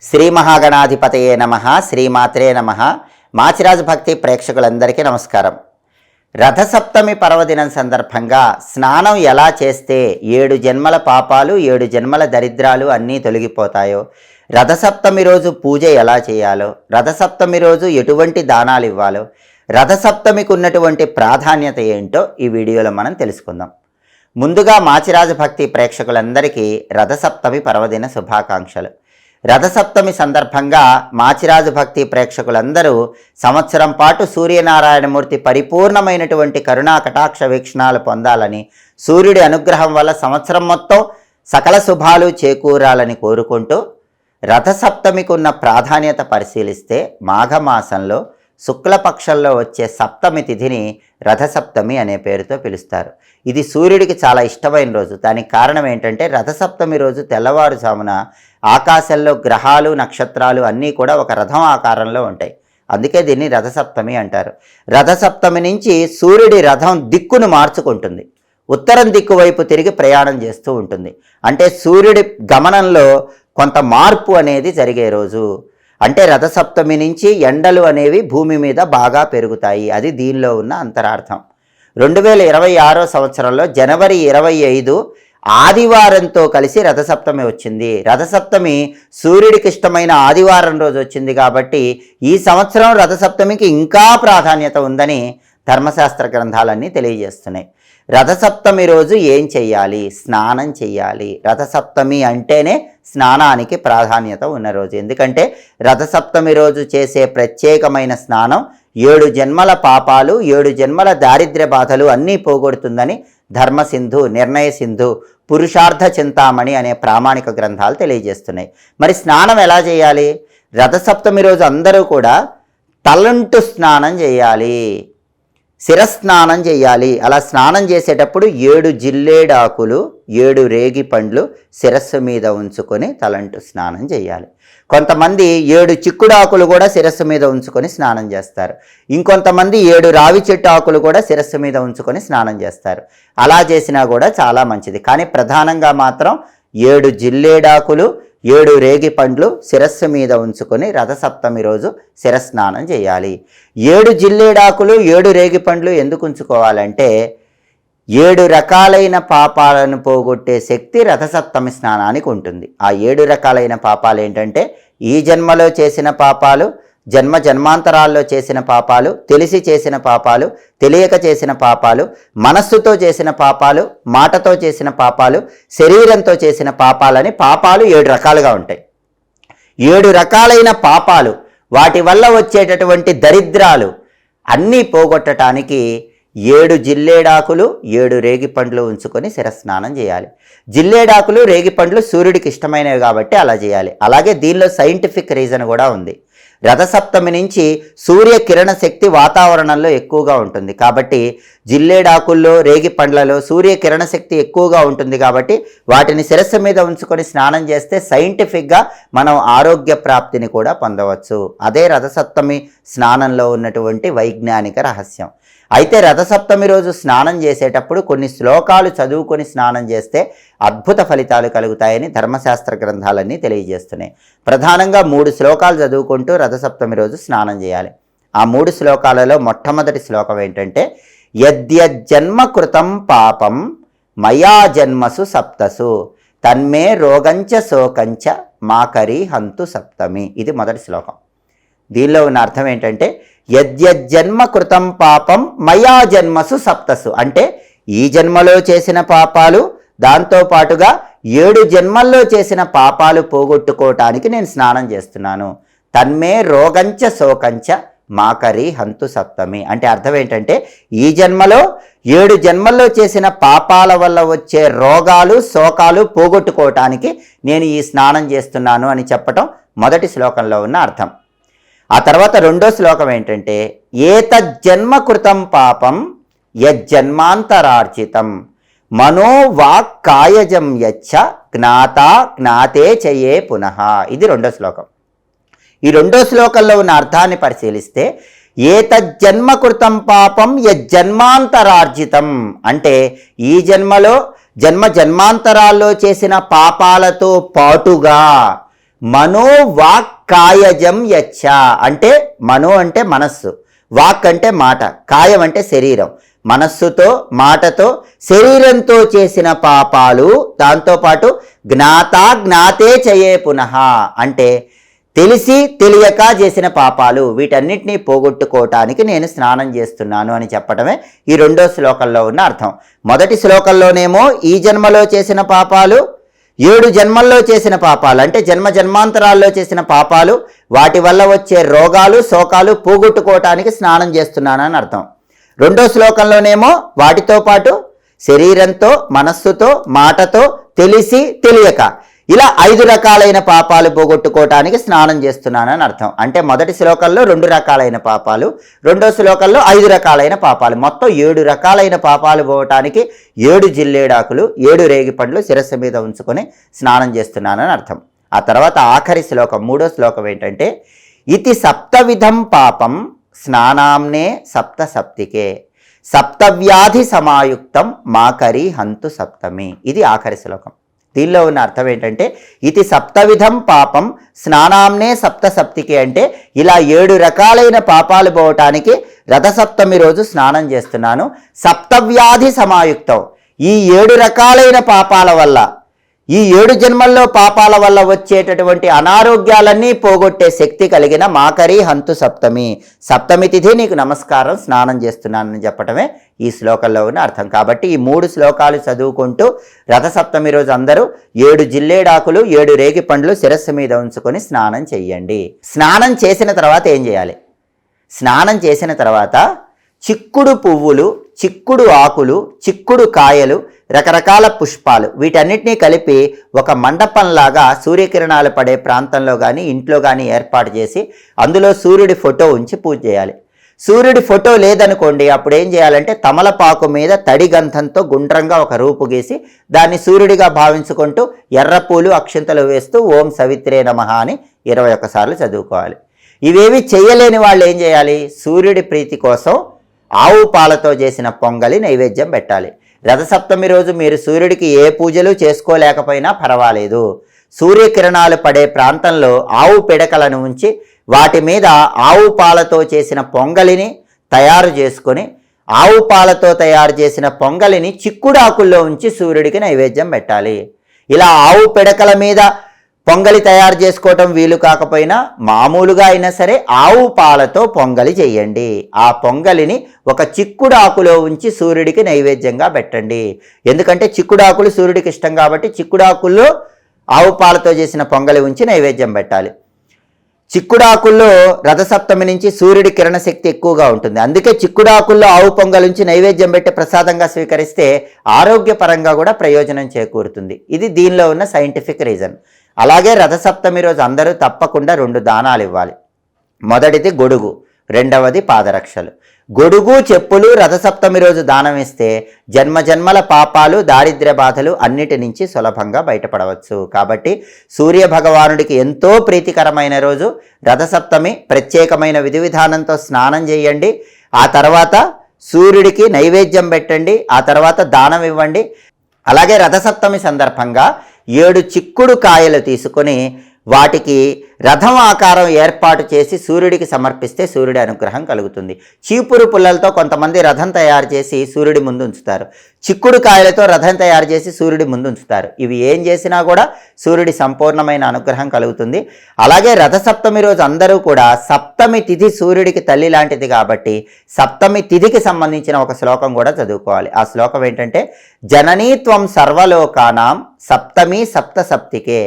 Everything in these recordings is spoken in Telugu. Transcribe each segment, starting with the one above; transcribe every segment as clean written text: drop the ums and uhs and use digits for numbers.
శ్రీ మహాగణాధిపతయే నమః. శ్రీమాత్రే నమః. మాచిరాజు భక్తి ప్రేక్షకులందరికీ నమస్కారం. రథసప్తమి పర్వదినం సందర్భంగా స్నానం ఎలా చేస్తే 7 జన్మల పాపాలు 7 జన్మల దరిద్రాలు అన్నీ తొలగిపోతాయో, రథసప్తమి రోజు పూజ ఎలా చేయాలో, రథసప్తమి రోజు ఎటువంటి దానాలు ఇవ్వాలో, రథసప్తమికి ఉన్నటువంటి ప్రాధాన్యత ఏంటో ఈ వీడియోలో మనం తెలుసుకుందాం. ముందుగా మాచిరాజు భక్తి ప్రేక్షకులందరికీ రథసప్తమి పర్వదిన శుభాకాంక్షలు. రథసప్తమి సందర్భంగా మాచిరాజు భక్తి ప్రేక్షకులందరూ సంవత్సరం పాటు సూర్యనారాయణమూర్తి పరిపూర్ణమైనటువంటి కరుణా కటాక్ష వీక్షణాలు పొందాలని, సూర్యుడి అనుగ్రహం వల్ల సంవత్సరం మొత్తం సకల శుభాలు చేకూరాలని కోరుకుంటూ, రథసప్తమికి ఉన్న ప్రాధాన్యత పరిశీలిస్తే మాఘమాసంలో శుక్లపక్షంలో వచ్చే సప్తమి తిథిని రథసప్తమి అనే పేరుతో పిలుస్తారు. ఇది సూర్యుడికి చాలా ఇష్టమైన రోజు. దానికి కారణం ఏంటంటే, రథసప్తమి రోజు తెల్లవారుజామున ఆకాశంలో గ్రహాలు నక్షత్రాలు అన్నీ కూడా ఒక రథం ఆకారంలో ఉంటాయి. అందుకే దీన్ని రథసప్తమి అంటారు. రథసప్తమి నుంచి సూర్యుడి రథం దిక్కును మార్చుకుంటుంది. ఉత్తరం దిక్కు వైపు తిరిగి ప్రయాణం చేస్తూ ఉంటుంది. అంటే సూర్యుడి గమనంలో కొంత మార్పు అనేది జరిగే రోజు. అంటే రథసప్తమి నుంచి ఎండలు అనేవి భూమి మీద బాగా పెరుగుతాయి. అది దీనిలో ఉన్న అంతరార్థం. 2026 సంవత్సరంలో జనవరి 25 ఆదివారంతో కలిసి రథసప్తమి వచ్చింది. రథసప్తమి సూర్యుడికి ఇష్టమైన ఆదివారం రోజు వచ్చింది కాబట్టి ఈ సంవత్సరం రథసప్తమికి ఇంకా ప్రాధాన్యత ఉందని ధర్మశాస్త్ర గ్రంథాలన్నీ తెలియజేస్తున్నాయి. రథసప్తమి రోజు ఏం చెయ్యాలి? స్నానం చెయ్యాలి. రథసప్తమి అంటేనే స్నానానికి ప్రాధాన్యత ఉన్న రోజు. ఎందుకంటే రథసప్తమి రోజు చేసే ప్రత్యేకమైన స్నానం 7 జన్మల పాపాలు 7 జన్మల దారిద్ర్య బాధలు అన్నీ పోగొడుతుందని ధర్మసింధు, నిర్ణయ సింధు, పురుషార్థ చింతామణి అనే ప్రామాణిక గ్రంథాలు తెలియజేస్తున్నాయి. మరి స్నానం ఎలా చేయాలి? రథసప్తమి రోజు అందరూ కూడా తలంటు స్నానం చేయాలి, శిరస్నానం చేయాలి. అలా స్నానం చేసేటప్పుడు 7 జిల్లేడాకులు 7 రేగి పండ్లు శిరస్సు మీద ఉంచుకొని తలంటు స్నానం చేయాలి. కొంతమంది 7 చిక్కుడాకులు కూడా శిరస్సు మీద ఉంచుకొని స్నానం చేస్తారు. ఇంకొంతమంది 7 రావి చెట్టు ఆకులు కూడా శిరస్సు మీద ఉంచుకొని స్నానం చేస్తారు. అలా చేసినా కూడా చాలా మంచిది. కానీ ప్రధానంగా మాత్రం 7 జిల్లేడాకులు 7 రేగి పండ్లు శిరస్సు మీద ఉంచుకొని రథసప్తమి రోజు శిరస్నానం చేయాలి. 7 జిల్లేడాకులు 7 రేగి పండ్లు ఎందుకు ఉంచుకోవాలంటే, 7 రకాలైన పాపాలను పోగొట్టే శక్తి రథసప్తమి స్నానానికి ఉంటుంది. ఆ 7 రకాలైన పాపాలు ఏంటంటే, ఈ జన్మలో చేసిన పాపాలు, జన్మాంతరాల్లో చేసిన పాపాలు, తెలిసి చేసిన పాపాలు, తెలియక చేసిన పాపాలు, మనస్సుతో చేసిన పాపాలు, మాటతో చేసిన పాపాలు, శరీరంతో చేసిన పాపాలని పాపాలు 7 రకాలుగా ఉంటాయి. 7 రకాలైన పాపాలు, వాటి వల్ల వచ్చేటటువంటి దరిద్రాలు అన్నీ పోగొట్టడానికి 7 జిల్లేడాకులు 7 రేగి పండ్లు ఉంచుకొని శిరస్నానం చేయాలి. జిల్లేడాకులు రేగి పండ్లు సూర్యుడికి ఇష్టమైనవి కాబట్టి అలా చేయాలి. అలాగే దీనిలో సైంటిఫిక్ రీజన్ కూడా ఉంది. రథసప్తమి నుంచి సూర్య కిరణ శక్తి వాతావరణంలో ఎక్కువగా ఉంటుంది కాబట్టి, జిల్లేడాకుల్లో రేగి పండ్లలో సూర్య కిరణ శక్తి ఎక్కువగా ఉంటుంది కాబట్టి వాటిని శిరస్సు మీద ఉంచుకొని స్నానం చేస్తే సైంటిఫిక్గా మనం ఆరోగ్య ప్రాప్తిని కూడా పొందవచ్చు. అదే రథసప్తమి స్నానంలో ఉన్నటువంటి వైజ్ఞానిక రహస్యం. అయితే రథసప్తమి రోజు స్నానం చేసేటప్పుడు కొన్ని శ్లోకాలు చదువుకొని స్నానం చేస్తే అద్భుత ఫలితాలు కలుగుతాయని ధర్మశాస్త్ర గ్రంథాలన్నీ తెలియజేస్తున్నాయి. ప్రధానంగా 3 శ్లోకాలు చదువుకుంటూ రథసప్తమి రోజు స్నానం చేయాలి. ఆ 3 శ్లోకాలలో మొట్టమొదటి శ్లోకం ఏంటంటే, యద్యజ్జన్మ కృతం పాపం మయా జన్మసు సప్తసు తన్మే రోగంచ శోకంచ మాకరి హంతు సప్తమి. ఇది మొదటి శ్లోకం. దీనిలో ఉన్న అర్థం ఏంటంటే, యద్యజ్జన్మ కృతం పాపం మయా జన్మసు సప్తసు అంటే ఈ జన్మలో చేసిన పాపాలు, దాంతోపాటుగా 7 జన్మల్లో చేసిన పాపాలు పోగొట్టుకోవటానికి నేను స్నానం చేస్తున్నాను. తన్మే రోగంచ శోకంచ మాకరి హంతు సప్తమి అంటే అర్థం ఏంటంటే, ఈ జన్మలో 7 జన్మల్లో చేసిన పాపాల వల్ల వచ్చే రోగాలు శోకాలు పోగొట్టుకోవటానికి నేను ఈ స్నానం చేస్తున్నాను అని చెప్పటం మొదటి శ్లోకంలో ఉన్న అర్థం. ఆ తర్వాత రెండో శ్లోకం ఏంటంటే, ఏతజ్జన్మ కృతం పాపం యజ్జన్మాంతరార్జితం మనోవాక్ కాయజం యచ్చ జ్ఞాతా జ్ఞాతే చయే పునః. ఇది రెండో శ్లోకం. ఈ రెండో శ్లోకంలో ఉన్న అర్థాన్ని పరిశీలిస్తే, ఏతజ్జన్మ కృతం పాపం యజ్జన్మాంతరార్జితం అంటే ఈ జన్మలో జన్మాంతరాల్లో చేసిన పాపాలతో పాటుగా మనోవాక్కాయజం యచ్చ. అంటే మనో అంటే మనస్సు, వాక్ అంటే మాట, కాయం అంటే శరీరం. మనస్సుతో, మాటతో, శరీరంతో చేసిన పాపాలు, దాంతోపాటు జ్ఞాతే చయే పునః అంటే తెలిసి తెలియక చేసిన పాపాలు, వీటన్నిటినీ పోగొట్టుకోవటానికి నేను స్నానం చేస్తున్నాను అని చెప్పడమే ఈ రెండో శ్లోకంలో ఉన్న అర్థం. మొదటి శ్లోకంలోనేమో ఈ జన్మలో చేసిన పాపాలు, 7 జన్మల్లో చేసిన పాపాలు అంటే జన్మ జన్మాంతరాల్లో చేసిన పాపాలు, వాటి వల్ల వచ్చే రోగాలు శోకాలు పోగొట్టుకోవటానికి స్నానం చేస్తున్నానని అర్థం. రెండో శ్లోకంలోనేమో వాటితో పాటు శరీరంతో, మనస్సుతో, మాటతో, తెలిసి తెలియక ఇలా 5 రకాలైన పాపాలు పోగొట్టుకోవటానికి స్నానం చేస్తున్నానని అర్థం. అంటే మొదటి శ్లోకంలో 2 రకాలైన పాపాలు, రెండో శ్లోకంలో 5 రకాలైన పాపాలు, మొత్తం 7 రకాలైన పాపాలు పోవటానికి 7 జిల్లేడాకులు, 7 రేగిపండ్లు శిరస్సు మీద ఉంచుకొని స్నానం చేస్తున్నానని అర్థం. ఆ తర్వాత ఆఖరి శ్లోకం, 3వ శ్లోకం ఏంటంటే ఇతి సప్తవిధం పాపం స్నానాంనే సప్త సప్తికే సప్తవ్యాధి సమాయుక్తం మాకరి హంతు సప్తమి. ఇది ఆఖరి శ్లోకం. దీనిలో ఉన్న అర్థం ఏంటంటే ఇది సప్తవిధం పాపం స్నానాంనే సప్త సప్తికే అంటే ఇలా 7 రకాలైన పాపాలు పోవటానికి రథసప్తమి రోజు స్నానం చేస్తున్నాను. సప్తవ్యాధి సమాయుక్తం, ఈ 7 రకాలైన పాపాల వల్ల, ఈ 7 జన్మల్లో పాపాల వల్ల వచ్చేటటువంటి అనారోగ్యాలన్నీ పోగొట్టే శక్తి కలిగిన మాకరి హంతు సప్తమి, సప్తమి తిథి నీకు నమస్కారం, స్నానం చేస్తున్నానని చెప్పడమే ఈ శ్లోకంలో ఉన్న అర్థం. కాబట్టి ఈ 3 శ్లోకాలు చదువుకుంటూ రథసప్తమి రోజు అందరూ 7 జిల్లేడాకులు, 7 రేగి పండ్లు శిరస్సు మీద ఉంచుకొని స్నానం చెయ్యండి. స్నానం చేసిన తర్వాత ఏం చేయాలి? స్నానం చేసిన తర్వాత చిక్కుడు పువ్వులు, చిక్కుడు ఆకులు, చిక్కుడు కాయలు, రకరకాల పుష్పాలు వీటన్నిటినీ కలిపి ఒక మండపంలాగా సూర్యకిరణాలు పడే ప్రాంతంలో కానీ ఇంట్లో కానీ ఏర్పాటు చేసి అందులో సూర్యుడి ఫోటో ఉంచి పూజ చేయాలి. సూర్యుడి ఫోటో లేదనుకోండి, అప్పుడు ఏం చేయాలంటే తమలపాకు మీద తడి గంధంతో గుండ్రంగా ఒక రూపు గీసి దాన్ని సూర్యుడిగా భావించుకుంటూ ఎర్రపూలు అక్షింతలు వేస్తూ ఓం సవిత్రే నమః అని 21 సార్లు చదువుకోవాలి. ఇవేవి చేయలేని వాళ్ళు ఏం చేయాలి? సూర్యుడి ప్రీతి కోసం ఆవు పాలతో చేసిన పొంగలి నైవేద్యం పెట్టాలి. రథసప్తమి రోజు మీరు సూర్యుడికి ఏ పూజలు చేసుకోలేకపోయినా పర్వాలేదు, సూర్యకిరణాలు పడే ప్రాంతంలో ఆవు పిడకలను ఉంచి వాటి మీద ఆవు పాలతో చేసిన పొంగలిని తయారు చేసుకొని, ఆవు పాలతో తయారు చేసిన పొంగలిని చిక్కుడాకుల్లో ఉంచి సూర్యుడికి నైవేద్యం పెట్టాలి. ఇలా ఆవు పిడకల మీద పొంగలి తయారు చేసుకోవటం వీలు కాకపోయినా మామూలుగా అయినా సరే ఆవు పాలతో పొంగలి చేయండి. ఆ పొంగలిని ఒక చిక్కుడాకులో ఉంచి సూర్యుడికి నైవేద్యంగా పెట్టండి. ఎందుకంటే చిక్కుడాకులు సూర్యుడికి ఇష్టం కాబట్టి చిక్కుడాకుల్లో ఆవు పాలతో చేసిన పొంగలి ఉంచి నైవేద్యం పెట్టాలి. చిక్కుడాకుల్లో రథసప్తమి నుంచి సూర్యుడి కిరణ శక్తి ఎక్కువగా ఉంటుంది. అందుకే చిక్కుడాకుల్లో ఆవు పొంగల్ నుంచి నైవేద్యం పెట్టి ప్రసాదంగా స్వీకరిస్తే ఆరోగ్యపరంగా కూడా ప్రయోజనం చేకూరుతుంది. ఇది దీనిలో ఉన్న సైంటిఫిక్ రీజన్. అలాగే రథసప్తమి రోజు అందరూ తప్పకుండా 2 దానాలు ఇవ్వాలి. మొదటిది గొడుగు, రెండవది పాదరక్షలు. గొడుగు చెప్పులు రథసప్తమి రోజు దానం ఇస్తే జన్మజన్మల పాపాలు దారిద్ర్య బాధలు అన్నిటి నుంచి సులభంగా బయటపడవచ్చు. కాబట్టి సూర్య భగవానుడికి ఎంతో ప్రీతికరమైన రోజు రథసప్తమి. ప్రత్యేకమైన విధి విధానంతో స్నానం చేయండి. ఆ తర్వాత సూర్యుడికి నైవేద్యం పెట్టండి. ఆ తర్వాత దానం ఇవ్వండి. అలాగే రథసప్తమి సందర్భంగా 7 చిక్కుడు కాయలు తీసుకొని వాటికి రథం ఆకారం ఏర్పాటు చేసి సూర్యుడికి సమర్పిస్తే సూర్యుడి అనుగ్రహం కలుగుతుంది. చీపురు పుల్లలతో కొంతమంది రథం తయారు చేసి సూర్యుడి ముందు ఉంచుతారు. చిక్కుడు కాయలతో రథం తయారు చేసి సూర్యుడి ముందు ఉంచుతారు. ఇవి ఏం చేసినా కూడా సూర్యుడి సంపూర్ణమైన అనుగ్రహం కలుగుతుంది. అలాగే రథసప్తమి రోజు అందరూ కూడా సప్తమి తిథి సూర్యుడికి తల్లి లాంటిది కాబట్టి సప్తమి తిథికి సంబంధించిన ఒక శ్లోకం కూడా చదువుకోవాలి. ఆ శ్లోకం ఏంటంటే జననీత్వం సర్వలోకానాం సప్తమి సప్త సప్తికే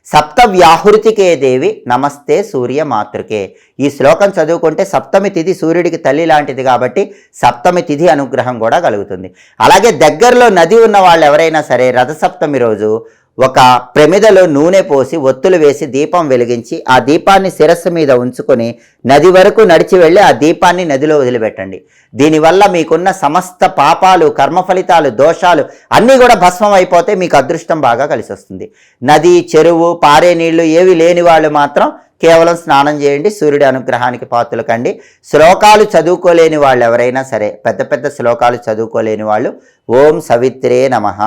సప్త వ్యాహృతికే దేవి నమస్తే సూర్య మాతృకే. ఈ శ్లోకం చదువుకుంటే సప్తమి తిథి సూర్యుడికి తల్లి లాంటిది కాబట్టి సప్తమి తిథి అనుగ్రహం కూడా కలుగుతుంది. అలాగే దగ్గరలో నది ఉన్న వాళ్ళు ఎవరైనా సరే రథసప్తమి రోజు ఒక ప్రమిదలో నూనె పోసి ఒత్తులు వేసి దీపం వెలిగించి ఆ దీపాన్ని శిరస్సు మీద ఉంచుకొని నది వరకు నడిచి వెళ్ళి ఆ దీపాన్ని నదిలో వదిలిపెట్టండి. దీనివల్ల మీకున్న సమస్త పాపాలు, కర్మ ఫలితాలు, దోషాలు అన్నీ కూడా భస్మం అయిపోతే మీకు అదృష్టం బాగా కలిసి వస్తుంది. నది, చెరువు, పారే నీళ్లు ఏవి లేని వాళ్ళు మాత్రం కేవలం స్నానం చేయండి, సూర్యుడి అనుగ్రహానికి పాత్రలు కండి. శ్లోకాలు చదువుకోలేని వాళ్ళు ఎవరైనా సరే, పెద్ద పెద్ద శ్లోకాలు చదువుకోలేని వాళ్ళు ఓం సవిత్రే నమః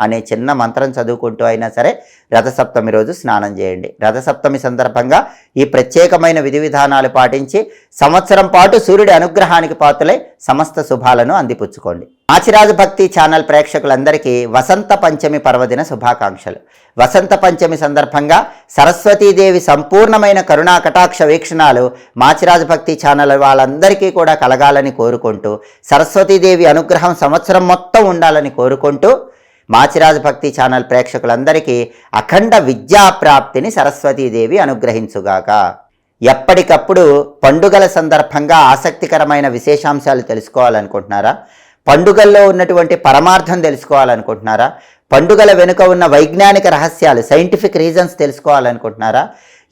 అనే చిన్న మంత్రం చదువుకుంటూ అయినా సరే రథసప్తమి రోజు స్నానం చేయండి. రథసప్తమి సందర్భంగా ఈ ప్రత్యేకమైన విధి విధానాలు పాటించి సంవత్సరం పాటు సూర్యుడి అనుగ్రహానికి పాత్రలై సమస్త శుభాలను అందిపుచ్చుకోండి. మాచిరాజు భక్తి ఛానల్ ప్రేక్షకులందరికీ వసంత పంచమి పర్వదిన శుభాకాంక్షలు. వసంత పంచమి సందర్భంగా సరస్వతీదేవి సంపూర్ణమైన కరుణా కటాక్ష వీక్షణాలు మాచిరాజు భక్తి ఛానల్ వాళ్ళందరికీ కూడా కలగాలని కోరుకుంటూ, సరస్వతీదేవి అనుగ్రహం సంవత్సరం మొత్తం ఉండాలని కోరుకుంటూ, మాచిరాజు భక్తి ఛానల్ ప్రేక్షకులందరికీ అఖండ విద్యాప్రాప్తిని సరస్వతీదేవి అనుగ్రహించుగాక. ఎప్పటికప్పుడు పండుగల సందర్భంగా ఆసక్తికరమైన విశేషాంశాలు తెలుసుకోవాలనుకుంటున్నారా? పండుగల్లో ఉన్నటువంటి పరమార్థం తెలుసుకోవాలనుకుంటున్నారా? పండుగల వెనుక ఉన్న వైజ్ఞానిక రహస్యాలు, సైంటిఫిక్ రీజన్స్ తెలుసుకోవాలనుకుంటున్నారా?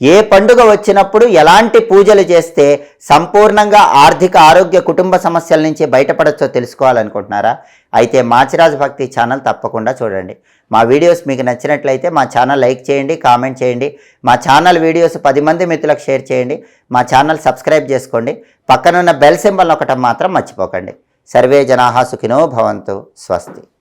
ఏ పండుగ వచ్చినప్పుడు ఎలాంటి పూజలు చేస్తే సంపూర్ణంగా ఆర్థిక, ఆరోగ్య, కుటుంబ సమస్యల నుంచి బయటపడచ్చో తెలుసుకోవాలనుకుంటున్నారా? అయితే మాచిరాజు భక్తి ఛానల్ తప్పకుండా చూడండి. మా వీడియోస్ మీకు నచ్చినట్లయితే మా ఛానల్ లైక్ చేయండి, కామెంట్ చేయండి. మా ఛానల్ వీడియోస్ 10 మంది మిత్రులకు షేర్ చేయండి. మా ఛానల్ సబ్స్క్రైబ్ చేసుకోండి. పక్కనున్న బెల్ సింబల్ నొక్కటం మాత్రం మర్చిపోకండి. సర్వే జనాః సుఖినో భవంతు. స్వస్తి.